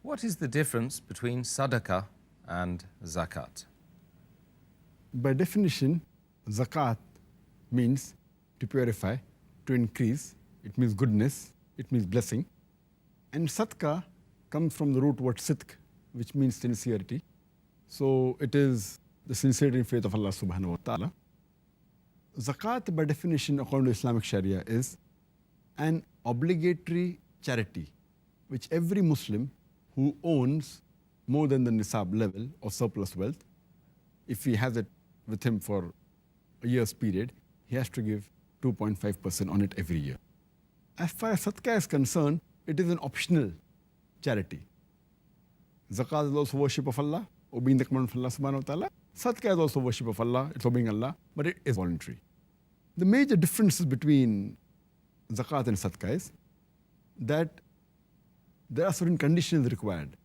What is the difference between Sadaqah and Zakat? By definition, Zakat means to purify, to increase. It means goodness, it means blessing. And Sadaqah comes from the root word sidq, which means sincerity. So it is the sincerity and faith of Allah subhanahu wa ta'ala. Zakat, by definition, according to Islamic Sharia, is an obligatory charity which every Muslim who owns more than the nisab level of surplus wealth, if he has it with him for a year's period, he has to give 2.5% on it every year. As far as Sadaqah is concerned, it is an optional charity. Zakat is also worship of Allah, obeying the command of Allah subhanahu wa ta'ala. Sadaqah is also worship of Allah, it's obeying Allah, but it is voluntary. The major differences between Zakat and Sadaqah is that there are certain conditions required.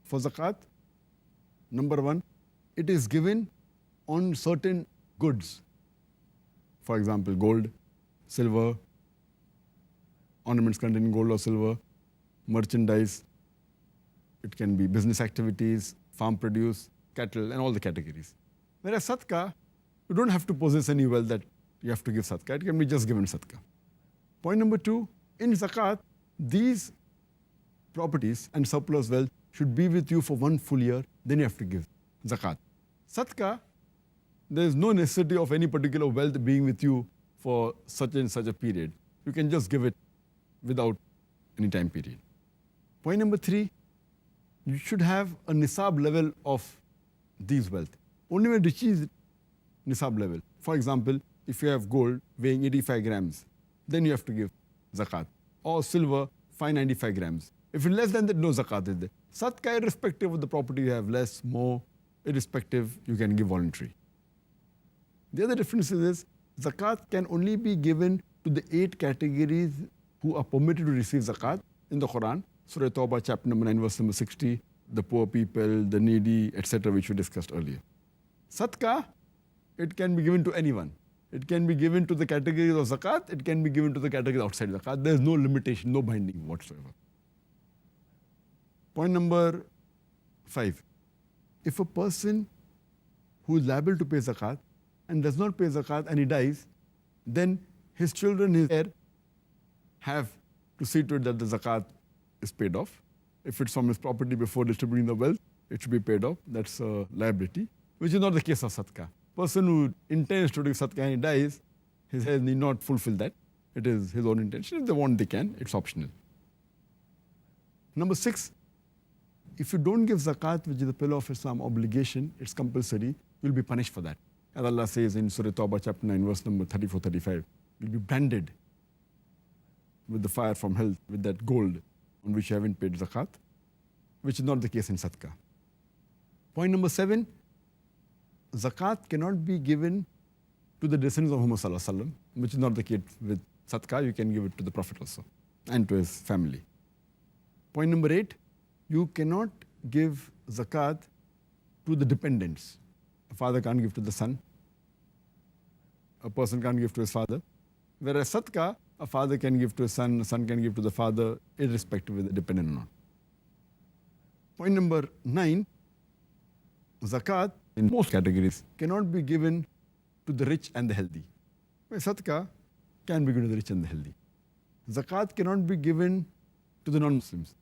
For Zakat, number one, it is given on certain goods. For example, gold, silver, ornaments containing gold or silver, merchandise. It can be business activities, farm produce, cattle, and all the categories. Whereas Sadaqah, you don't have to possess any wealth that you have to give Sadaqah. It can be just given Sadaqah. Point number two, in Zakat, these properties and surplus wealth should be with you for 1 full year, then you have to give Zakat. Sadaqah, there is no necessity of any particular wealth being with you for such and such a period. You can just give it without any time period. Point number three, you should have a nisab level of these wealth. Only when it reaches nisab level. For example, if you have gold weighing 85 grams, then you have to give zakat. Or silver, 595 grams. If it's less than that, no zakat is there. Sadaqah, irrespective of the property you have, less, more, irrespective, you can give voluntary. The other difference is zakat can only be given to the 8 categories who are permitted to receive zakat in the Quran. Surah Tawbah, chapter number 9, verse number 60, the poor people, the needy, etc., which we discussed earlier. Sadaqah, it can be given to anyone. It can be given to the categories of zakat, it can be given to the categories outside zakat. There is no limitation, no binding whatsoever. Point number 5. If a person who is liable to pay zakat and does not pay zakat and he dies, then his children, his heir, have to see to it that the zakat is paid off. If it's from his property before distributing the wealth, it should be paid off. That's a liability, which is not the case of Sadaqah. Person who intends to do Sadaqah and he dies, his heirs need not fulfill that. It is his own intention. If they want, they can. It's optional. Number 6, if you don't give zakat, which is the pillar of Islam obligation, it's compulsory, you'll be punished for that. As Allah says in Surah Tawbah, chapter 9, verse number 34-35, you'll be branded with the fire from hell, with that gold on which you haven't paid zakat, which is not the case in Sadaqah. Point number 7, zakat cannot be given to the descendants of Muhammad sallallahu alaihi wasallam, which is not the case with Sadaqah. You can give it to the Prophet also and to his family. Point number 8, you cannot give zakat to the dependents. A father can't give to the son. A person can't give to his father. Whereas Sadaqah, a father can give to his son, a son can give to the father, irrespective of whether dependent or not. Point number 9, zakat in most categories cannot be given to the rich and the healthy. Whereas Sadaqah can be given to the rich and the healthy. Zakat cannot be given to the non-Muslims,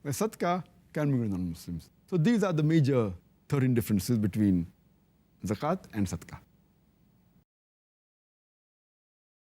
where Sadaqah can be given to non-Muslims. So these are the major 13 differences between zakat and Sadaqah.